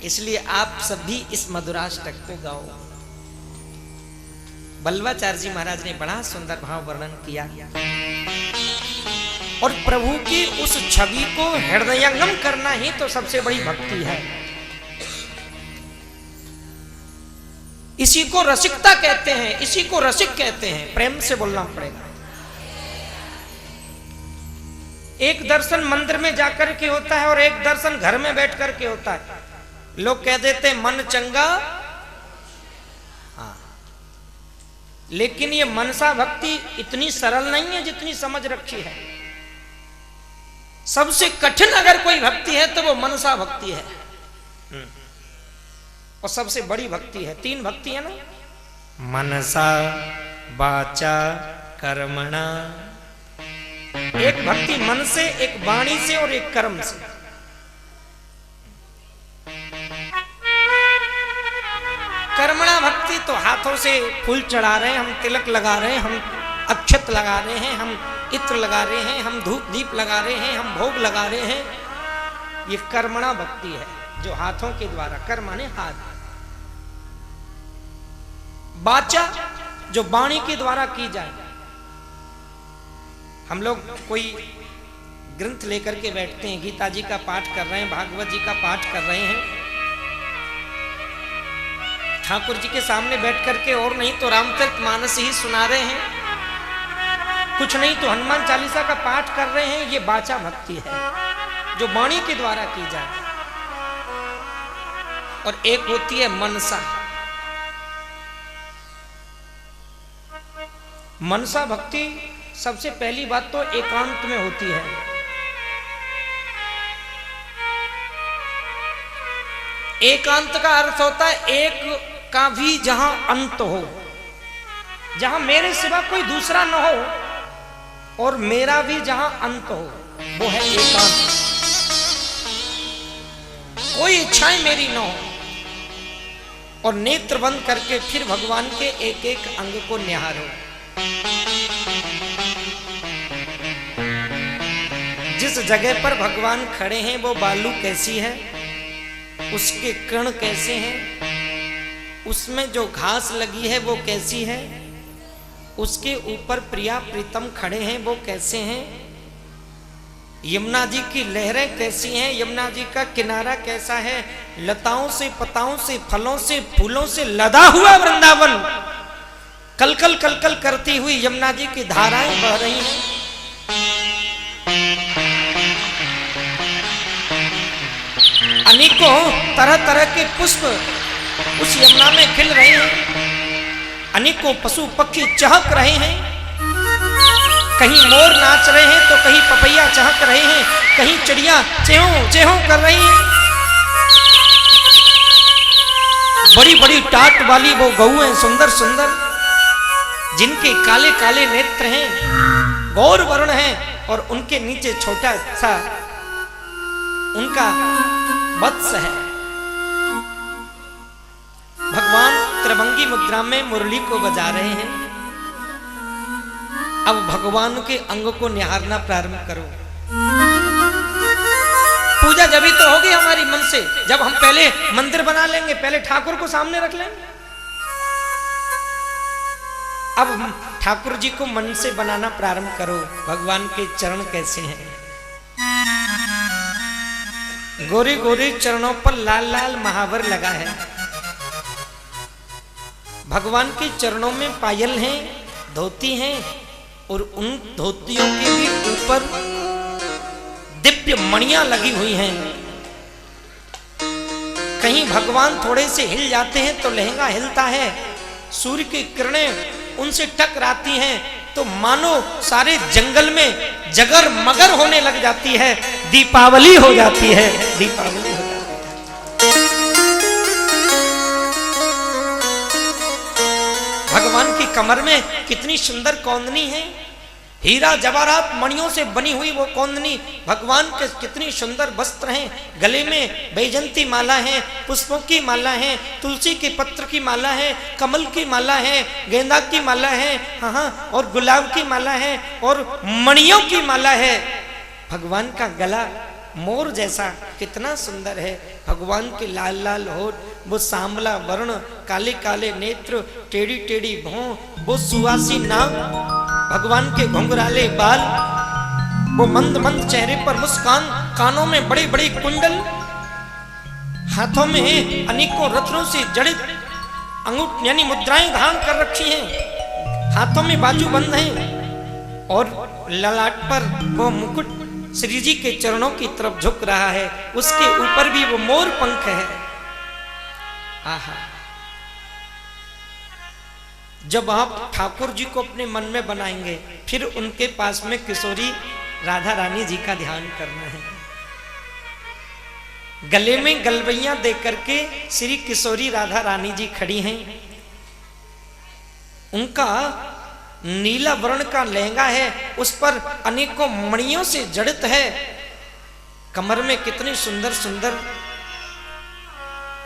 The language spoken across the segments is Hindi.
इसलिए आप सभी इस मधुराष्टक को गाओ। बल्लवाचार्य जी महाराज ने बड़ा सुंदर भाव वर्णन किया और प्रभु की उस छवि को हृदयंगम करना ही तो सबसे बड़ी भक्ति है। इसी को रसिकता कहते हैं, इसी को रसिक कहते हैं। प्रेम से बोलना पड़ेगा। एक दर्शन मंदिर में जाकर के होता है और एक दर्शन घर में बैठ करके होता है। लोग कह देते हैं मन चंगा, हाँ, लेकिन ये मनसा भक्ति इतनी सरल नहीं है जितनी समझ रखी है। सबसे कठिन अगर कोई भक्ति है तो वो मनसा भक्ति है और सबसे बड़ी भक्ति है। 3 भक्ति है ना, मनसा वाचा कर्मणा। एक भक्ति मन से, एक वाणी से और एक कर्म से। कर्मणा भक्ति तो हाथों से फूल चढ़ा रहे हैं, हम तिलक लगा रहे हैं, हम अक्षत लगा रहे हैं, हम इत्र लगा रहे हैं, हम धूप दीप लगा रहे हैं, हम भोग लगा रहे हैं। ये कर्मणा भक्ति है जो हाथों के द्वारा, कर्म माने हाथ। वाचा जो वाणी के द्वारा की जाए। हम लोग कोई ग्रंथ लेकर के बैठते हैं, गीता जी का पाठ कर रहे हैं, भागवत जी का पाठ कर रहे हैं, ठाकुर जी के सामने बैठ करके, और नहीं तो रामचरितमानस ही सुना रहे हैं, कुछ नहीं तो हनुमान चालीसा का पाठ कर रहे हैं। ये वाचा भक्ति है जो वाणी के द्वारा की जाए। और एक होती है मनसा। मनसा भक्ति सबसे पहली बात तो एकांत में होती है। एकांत का अर्थ होता है एक का भी जहां अंत हो, जहां मेरे सिवा कोई दूसरा न हो और मेरा भी जहां अंत हो, वो है एकांत। कोई इच्छाएं मेरी न हो और नेत्र बंद करके फिर भगवान के एक एक अंग को निहारो। जिस जगह पर भगवान खड़े हैं वो बालू कैसी है, उसके कण कैसे हैं, उसमें जो घास लगी है वो कैसी है, उसके ऊपर प्रिया प्रीतम खड़े हैं वो कैसे हैं, यमुना जी की लहरें कैसी हैं, यमुना जी का किनारा कैसा है, लताओं से, पताओं से, फलों से, फूलों से लदा हुआ वृंदावन, कलकल कलकल करती हुई यमुना जी की धाराएं बह रही हैं। अनेकों तरह तरह के पुष्प उस यमुना में खिल रहे हैं, अनेकों पशु पक्षी चहक रहे हैं, कहीं मोर नाच रहे हैं तो कहीं पपैया चहक रहे हैं, कहीं चिड़िया चेहों चेहों कर रही हैं। बड़ी बड़ी टाट वाली वो गऊ हैं, सुंदर सुंदर, जिनके काले काले नेत्र हैं, गौर वर्ण हैं और उनके नीचे छोटा सा उनका वत्स है। भगवान त्रिभंगी मुद्रा में मुरली को बजा रहे हैं। अब भगवान के अंग को निहारना प्रारंभ करो। पूजा जब तो होगी हमारी मन से, जब हम पहले मंदिर बना लेंगे, पहले ठाकुर को सामने रख लेंगे। अब ठाकुर जी को मन से बनाना प्रारंभ करो। भगवान के चरण कैसे हैं, गोरे गोरे चरणों पर लाल लाल महावर लगा है। भगवान के चरणों में पायल हैं, धोती हैं और उन धोतियों के भी ऊपर दिव्य मणियां लगी हुई हैं। कहीं भगवान थोड़े से हिल जाते हैं तो लहंगा हिलता है, सूर्य की किरणें उनसे टकराती हैं तो मानो सारे जंगल में जगर मगर होने लग जाती है, दीपावली हो जाती है, दीपावली हो जाती है। भगवान की कमर में कितनी सुंदर कौंदनी है, हीरा जवाहरात मणियों से बनी हुई वो कौंदनी। भगवान के कितनी सुंदर वस्त्र हैं, गले में बैजंती माला है, पुष्पों की माला है, तुलसी के पत्र की माला है, कमल की माला है, गेंदा की माला है, हाँ, और गुलाब की माला है और मणियों की माला है। भगवान का गला मोर जैसा कितना सुंदर है, भगवान के लाल लाल होठ, वो सांवला वर्ण, काले काले नेत्र, टेढ़ी टेढ़ी भौं, वो सुवासी नाक, भगवान के घुंघराले बाल, वो मंद मंद चेहरे पर मुस्कान, कानों में बड़े बड़े कुंडल, हाथों में अनेकों रत्नों से जड़ित अंगूठ यानी मुद्राएं धारण कर रखी हैं, हाथों में बाजूबंद हैं और ललाट पर वो मुकुट श्री जी के चरणों की तरफ झुक रहा है, उसके ऊपर भी वो मोर पंख है। आहा, जब आप ठाकुर जी को अपने मन में बनाएंगे फिर उनके पास में किशोरी राधा रानी जी का ध्यान करना है। गले में गलबैया दे करके श्री किशोरी राधा रानी जी खड़ी हैं। उनका नीला वर्ण का लहंगा है, उस पर अनेकों मणियों से जड़ित है। कमर में कितनी सुंदर सुंदर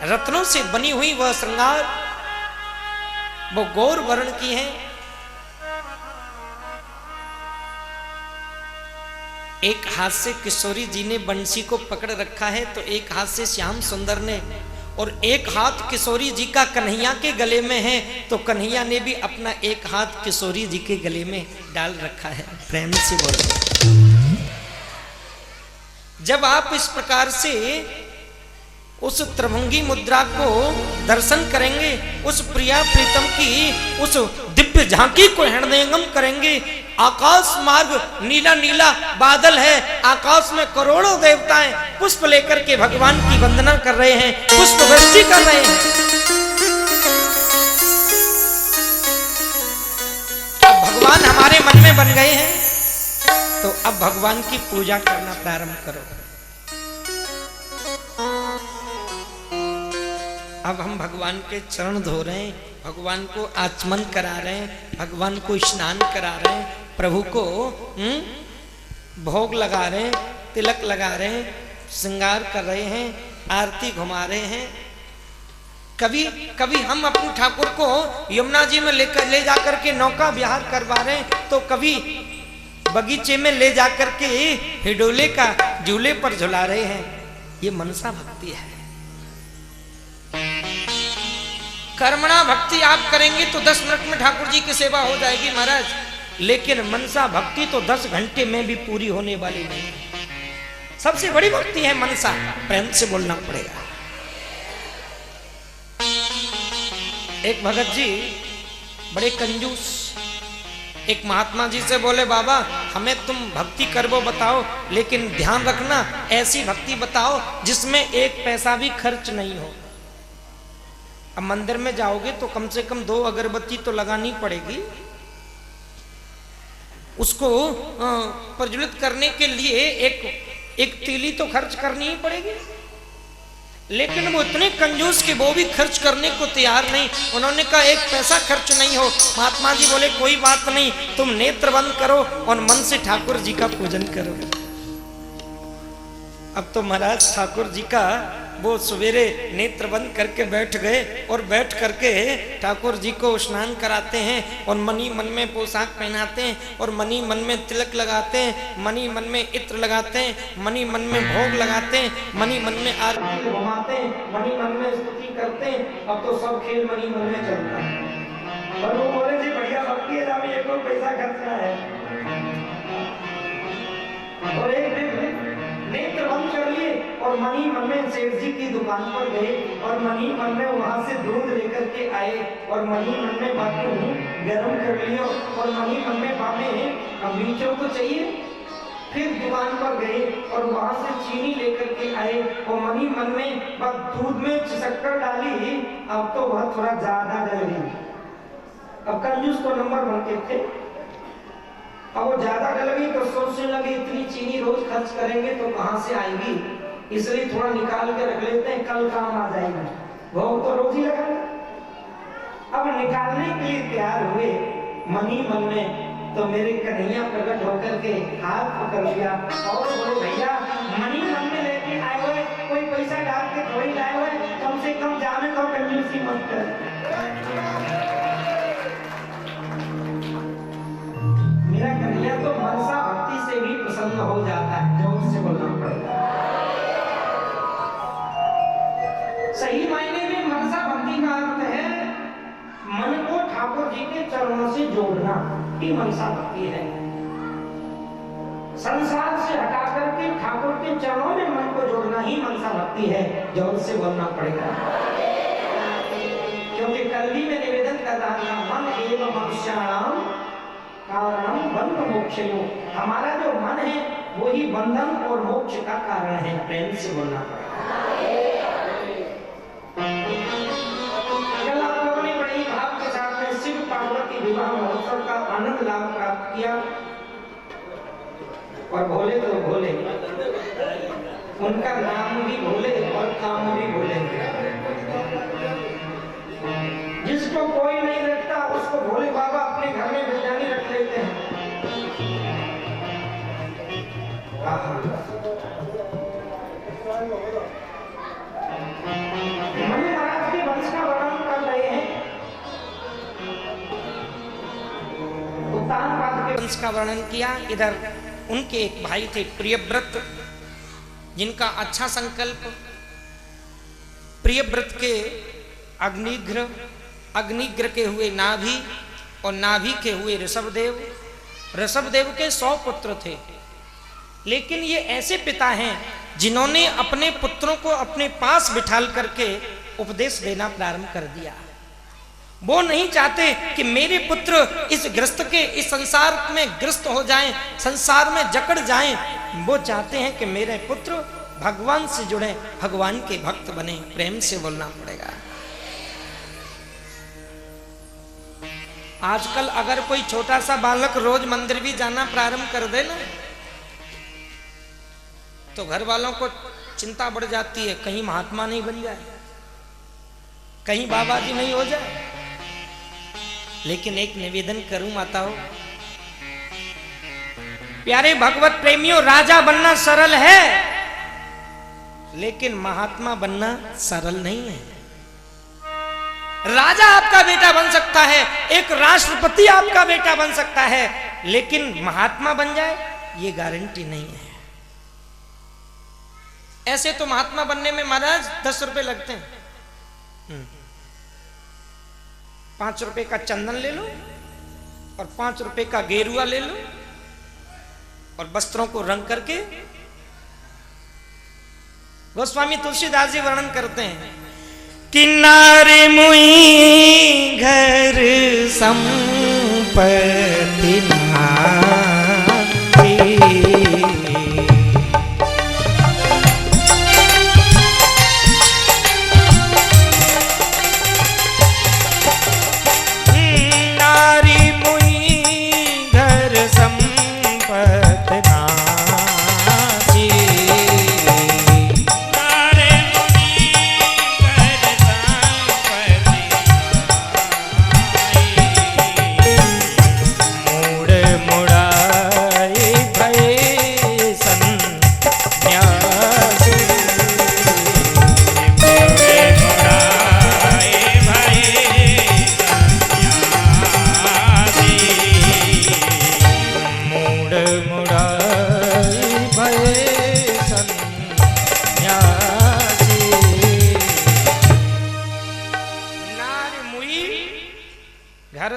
रत्नों से बनी हुई वह श्रृंगार, वो गौर वर्ण की है। एक हाथ से किशोरी जी ने बंसी को पकड़ रखा है तो एक हाथ से श्याम सुंदर ने, और एक हाथ किशोरी जी का कन्हैया के गले में है तो कन्हैया ने भी अपना एक हाथ किशोरी जी के गले में डाल रखा है। प्रेम से बोलो। जब आप इस प्रकार से उस त्रिभंगी मुद्रा को दर्शन करेंगे, उस प्रिया प्रीतम की उस दिव्य झांकी को हृदयंगम करेंगे। आकाश मार्ग नीला नीला बादल है, आकाश में करोड़ों देवताएं पुष्प लेकर के भगवान की वंदना कर रहे हैं, पुष्प वृष्टि कर रहे हैं। अब भगवान हमारे मन में बन गए हैं तो अब भगवान की पूजा करना प्रारंभ करो। अब हम भगवान के चरण धो रहे हैं, भगवान को आचमन करा रहे हैं, भगवान को स्नान करा रहे हैं, प्रभु को भोग लगा रहे हैं, तिलक लगा रहे हैं, श्रृंगार कर रहे हैं, आरती घुमा रहे हैं। कभी कभी हम अपने ठाकुर को यमुना जी में ले जाकर के नौका विहार करवा रहे हैं, तो कभी बगीचे में ले जाकर के हिडोले का झूले पर झुला रहे हैं। ये मनसा भक्ति है। कर्मणा भक्ति आप करेंगे तो 10 मिनट में ठाकुर जी की सेवा हो जाएगी महाराज, लेकिन मनसा भक्ति तो 10 घंटे में भी पूरी होने वाली नहीं। सबसे बड़ी भक्ति है मनसा। प्रेम से बोलना पड़ेगा। एक भगत जी बड़े कंजूस एक महात्मा जी से बोले, बाबा हमें तुम भक्ति करवो बताओ, लेकिन ध्यान रखना ऐसी भक्ति बताओ जिसमें एक पैसा भी खर्च नहीं हो। अब मंदिर में जाओगे तो कम से कम 2 अगरबत्ती तो लगानी पड़ेगी, उसको प्रज्वलित करने के लिए एक तीली तो खर्च करनी ही पड़ेगी। लेकिन वो इतने कंजूस कि वो भी खर्च करने को तैयार नहीं। उन्होंने कहा एक पैसा खर्च नहीं हो। महात्मा जी बोले कोई बात नहीं, तुम नेत्र बंद करो और मन से ठाकुर जी का पूजन करो। अब तो महाराज ठाकुर जी का वो सवेरे नेत्र बंद करके बैठ गए और बैठ करके ठाकुर जी को स्नान कराते हैं और मनी मन में पोशाक पहनाते हैं और मनी मन में तिलक लगाते हैं, मनी मन में इत्र लगाते हैं, मनी मन में भोग लगाते हैं, मनी मन में आरती घुमाते हैं, मनी मन में स्तुति करते हैं। अब तो सब खेल मनी मन में चलता है। और वो बोले जी बढ़िया भक्ति है, जावे एक और पैसा खर्चना है। और एक दिन नेत्र बंद कर लिए और मनी मन में सेठ जी की दुकान पर गए और मनी मन में वहां से दूध लेकर के आए और मनी मन में बाकी गर्म कर लियो और मनी मन में पापे अब बीचों को चाहिए। फिर दुकान पर गए और वहां से चीनी लेकर के आए और मनी मन में बस दूध में शक्कर डाली। अब तो वह थोड़ा ज्यादा डल गई। अब कंजूस को नंबर बनते थे, अब वो ज्यादा डल गई तो सोचने लगे इतनी चीनी रोज खर्च करेंगे तो कहां से आएगी, इसलिए थोड़ा निकाल के रख लेते हैं, कल काम आ जाएगा। भोग तो रोज ही लगाना। अब निकालने के लिए तैयार हुए मनी मन में, तो मेरे कन्हैया प्रकट होकर के हाथ पकड़ लिया और बोले भैया मनी मन में लेके आए हुए, कोई पैसा डाल के थोड़ी लाए हुए, कम से कम जाने को कंजूसी मत कर। मेरा कन्हैया तो मनसा भक्ति से भी प्रसन्न हो जाता है। जोर से बोलना पड़ेगा। सही मायने में मनसा भक्ति का अर्थ है मन को ठाकुर जी के चरणों से जोड़ना, ये मनसा भक्ति है। संसार से हटा करके ठाकुर के चरणों में मन को जोड़ना ही मनसा भक्ति है। जोर से बोलना पड़ेगा, क्योंकि कल भी मैं निवेदन कर रहा था, मन एवं मनुष्याणाम कारणम बंध मोक्षयो। हमारा जो मन है वो ही बंधन और मोक्ष का कारण है। प्रेम से बोलना पड़ेगा। कल आप लोगों ने बड़े भाव के साथ में शिव पार्वती विवाह महोत्सव का आनंद लाभ प्राप्त किया, और भोले तो भोले, उनका नाम भी भोले और काम भी भोले। जिसको कोई नहीं रखता उसको भोले बाबा अपने घर में बिरयानी रख लेते हैं। मनु महाराज के वंश का वर्णन कर रहे हैं, उत्तानपाद के वंश का वर्णन किया। इधर उनके एक भाई थे प्रियव्रत, जिनका अच्छा संकल्प प्रियव्रत के अग्निग्र के हुए नाभि और नाभि के हुए ऋषभदेव। ऋषभदेव के 100 पुत्र थे, लेकिन ये ऐसे पिता हैं जिन्होंने अपने पुत्रों को अपने पास बिठाल करके उपदेश देना प्रारंभ कर दिया। वो नहीं चाहते कि मेरे पुत्र इस ग्रस्त के इस संसार में ग्रस्त हो जाएं, संसार में जकड़ जाएं। वो चाहते हैं कि मेरे पुत्र भगवान से जुड़े, भगवान के भक्त बने। प्रेम से बोलना पड़ेगा। आजकल अगर कोई छोटा सा बालक रोज मंदिर भी जाना प्रारंभ कर दे ना, तो घर वालों को चिंता बढ़ जाती है, कहीं महात्मा नहीं बन जाए, कहीं बाबा जी नहीं हो जाए। लेकिन एक निवेदन करूं माताओं, प्यारे भगवत प्रेमियों, राजा बनना सरल है, लेकिन महात्मा बनना सरल नहीं है। राजा आपका बेटा बन सकता है, एक राष्ट्रपति आपका बेटा बन सकता है, लेकिन महात्मा बन जाए ये गारंटी नहीं है। ऐसे तो महात्मा बनने में महाराज 10 रुपए लगते हैं। 5 रुपए का चंदन ले लो और 5 रुपए का गेरुआ ले लो और वस्त्रों को रंग करके। गोस्वामी तुलसीदास जी वर्णन करते हैं, किनारे मुई घर संपत्ति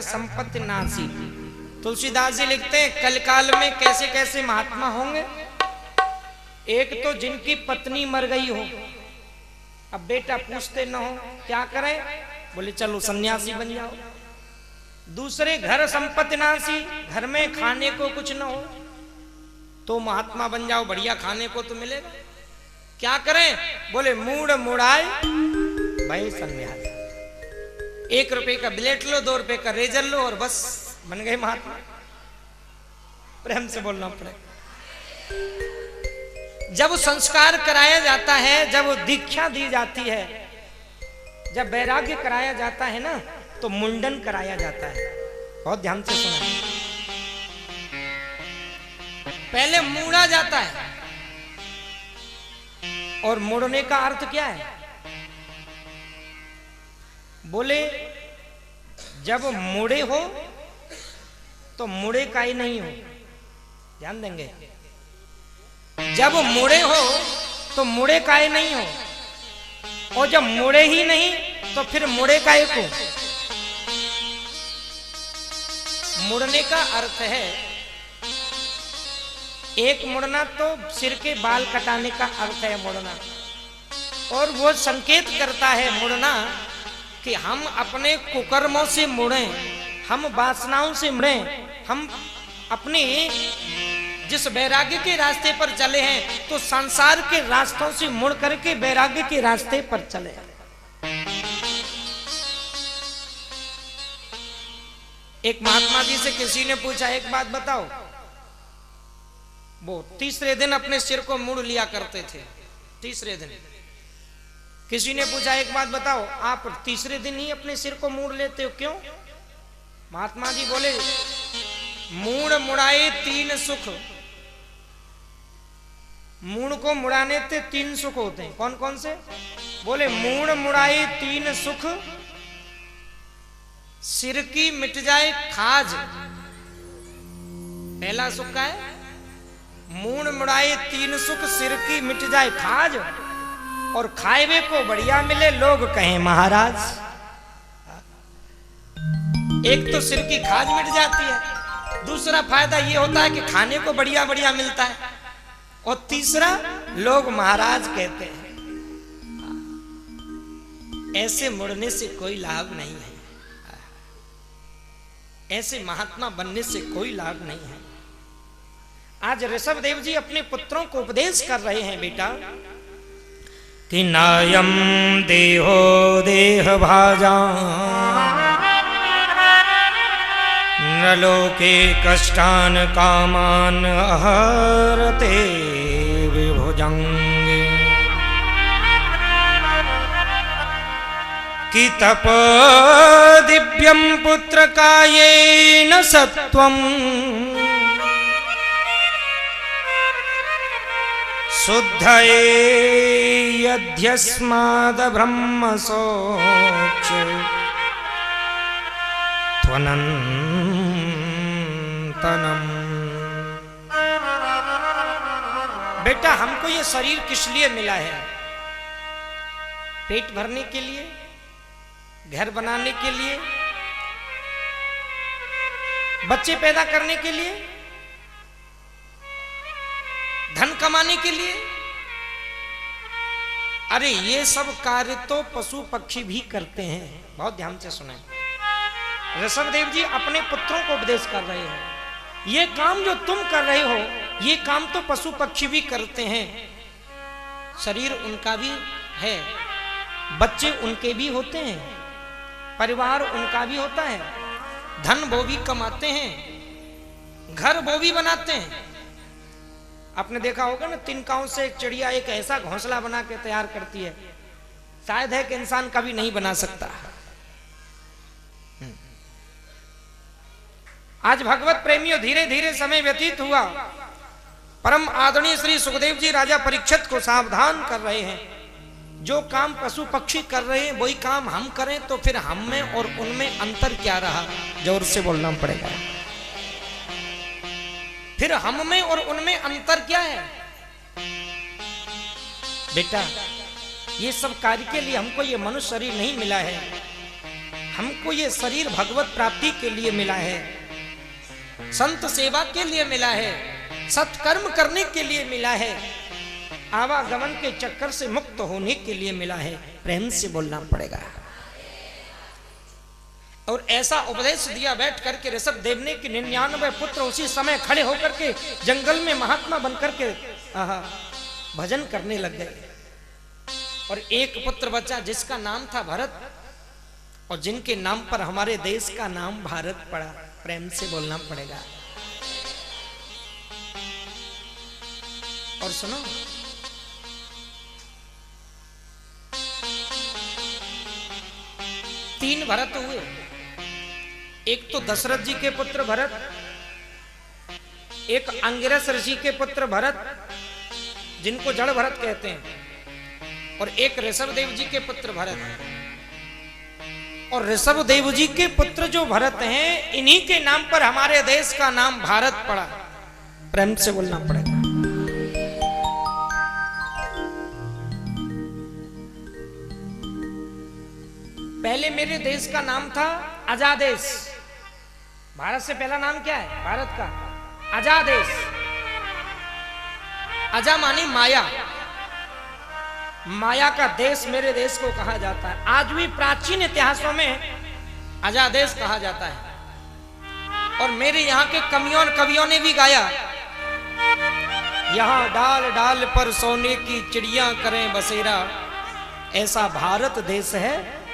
संपत्ति नासी। तुलसीदास जी लिखते हैं, कलकाल में कैसे कैसे महात्मा होंगे। एक तो जिनकी पत्नी मर गई हो, अब बेटा पूछते न हो, क्या करें, बोले चलो सन्यासी बन जाओ। दूसरे घर संपत्ति नासी, घर में खाने को कुछ न हो तो महात्मा बन जाओ, बढ़िया खाने को तो मिलेगा। क्या करें, बोले मूड मुड़ाए भाई सन्यासी। 1 रुपए का ब्लेट लो, 2 रुपए का रेजर लो और बस बन गए महात्मा। प्रेम से बोलना पड़ेगा। जब संस्कार कराया जाता है, जब दीक्षा दी जाती है, जब वैराग्य कराया जाता है ना, तो मुंडन कराया जाता है। बहुत ध्यान से सुना। पहले मूड़ा जाता है, और मुड़ने का अर्थ क्या है, बोले जब मुड़े हो तो मुड़े का ही नहीं हो। ध्यान देंगे, जब मुड़े हो तो मुड़े का ही नहीं हो, और जब मुड़े ही नहीं तो फिर मुड़े का एक मुड़ने का अर्थ है एक मुड़ना, तो सिर के बाल कटाने का अर्थ है मुड़ना। और वो संकेत करता है मुड़ना कि हम अपने कुकर्मों से मुड़े, हम वासनाओं से मुड़े, हम अपने जिस वैराग्य के रास्ते पर चले हैं तो संसार के रास्तों से मुड़ करके वैराग्य के रास्ते पर चले। एक महात्मा जी से किसी ने पूछा, एक बात बताओ, वो तीसरे दिन अपने सिर को मुड़ लिया करते थे। तीसरे दिन किसी ने पूछा, एक बात बताओ, आप तीसरे दिन ही अपने सिर को मुड़ लेते हो, क्यों? महात्मा जी बोले, मूड़ मुड़ाए तीन सुख। मूड़ को मुड़ाने से तीन सुख होते हैं। कौन कौन से? बोले, मूड़ मुड़ाए तीन सुख, सिर की मिट जाए खाज। पहला सुख का है मूड़ मुड़ाए तीन सुख, सिर की मिट जाए खाज, और खाएवे को बढ़िया मिले लोग कहें महाराज। एक तो सिर की खाज मिट जाती है, दूसरा फायदा ये होता है कि खाने को बढ़िया बढ़िया मिलता है, और तीसरा लोग महाराज कहते हैं। ऐसे मुड़ने से कोई लाभ नहीं है, ऐसे महात्मा बनने से कोई लाभ नहीं है। आज ऋषभ देव जी अपने पुत्रों को उपदेश कर रहे हैं, बेटा कि नायम देहो देह भाजा न लोके कष्टान कामान हरते विभुजंगे कि तप दिव्यम पुत्र कायेन सत्वम शुद्धये यद्यस्माद् ब्रह्म सोक्ष त्वनन्तनम्। बेटा, हमको ये शरीर किस लिए मिला है? पेट भरने के लिए, घर बनाने के लिए, बच्चे पैदा करने के लिए, धन कमाने के लिए? अरे ये सब कार्य तो पशु पक्षी भी करते हैं। बहुत ध्यान से सुने, ऋषभ देव जी अपने पुत्रों को उपदेश कर रहे हैं, ये काम जो तुम कर रहे हो ये काम तो पशु पक्षी भी करते हैं। शरीर उनका भी है, बच्चे उनके भी होते हैं, परिवार उनका भी होता है, धन वो भी कमाते हैं, घर वो भी बनाते हैं। आपने देखा होगा ना, तिनकाओं से एक चिड़िया एक ऐसा घोंसला बना के तैयार करती है, शायद है कि इंसान कभी नहीं बना सकता। आज भगवत प्रेमियों, धीरे धीरे समय व्यतीत हुआ, परम आदरणीय श्री सुखदेव जी राजा परीक्षित को सावधान कर रहे हैं, जो काम पशु पक्षी कर रहे हैं वही काम हम करें तो फिर हम में और उनमें अंतर क्या रहा? जोर से बोलना पड़ेगा, फिर हम में और उनमें अंतर क्या है? बेटा, ये सब कार्य के लिए हमको ये मनुष्य शरीर नहीं मिला है, हमको ये शरीर भगवत प्राप्ति के लिए मिला है, संत सेवा के लिए मिला है, सत्कर्म करने के लिए मिला है, आवागमन के चक्कर से मुक्त होने के लिए मिला है। प्रेम से बोलना पड़ेगा। और ऐसा उपदेश दिया बैठ करके ऋषभ देव ने कि 99 पुत्र उसी समय खड़े होकर के जंगल में महात्मा बनकर के भजन करने लग गए। और एक पुत्र बचा जिसका नाम था भरत, और जिनके नाम पर हमारे देश का नाम भारत पड़ा। प्रेम से बोलना पड़ेगा। और सुनो, तीन भरत हुए। एक तो दशरथ जी के पुत्र भरत, एक अंगिरस ऋषि के पुत्र भरत जिनको जड़ भरत कहते हैं, और एक ऋषभ देव जी के पुत्र भरत। और ऋषभ देव जी के पुत्र जो भरत हैं, इन्हीं के नाम पर हमारे देश का नाम भारत पड़ा। प्रेम से बोलना पड़ेगा। पहले मेरे देश का नाम था आजादेश। भारत से पहला नाम क्या है भारत का? आजादेश। अजा मानी माया, माया का देश मेरे देश को कहा जाता है। आज भी प्राचीन इतिहासों में आजादेश कहा जाता है। और मेरे यहाँ के कवियों ने भी गाया, यहाँ डाल डाल पर सोने की चिड़िया करें बसेरा, ऐसा भारत देश है।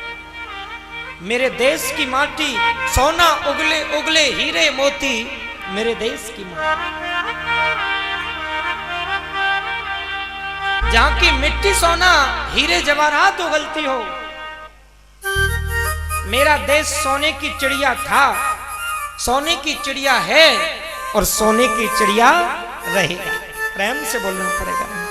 मेरे देश की माटी सोना उगले उगले हीरे मोती, मेरे देश की माटी। जहां की मिट्टी सोना हीरे जवाहरात उगलती हो, मेरा देश सोने की चिड़िया था, सोने की चिड़िया है और सोने की चिड़िया रहेगा। प्रेम से बोलना पड़ेगा।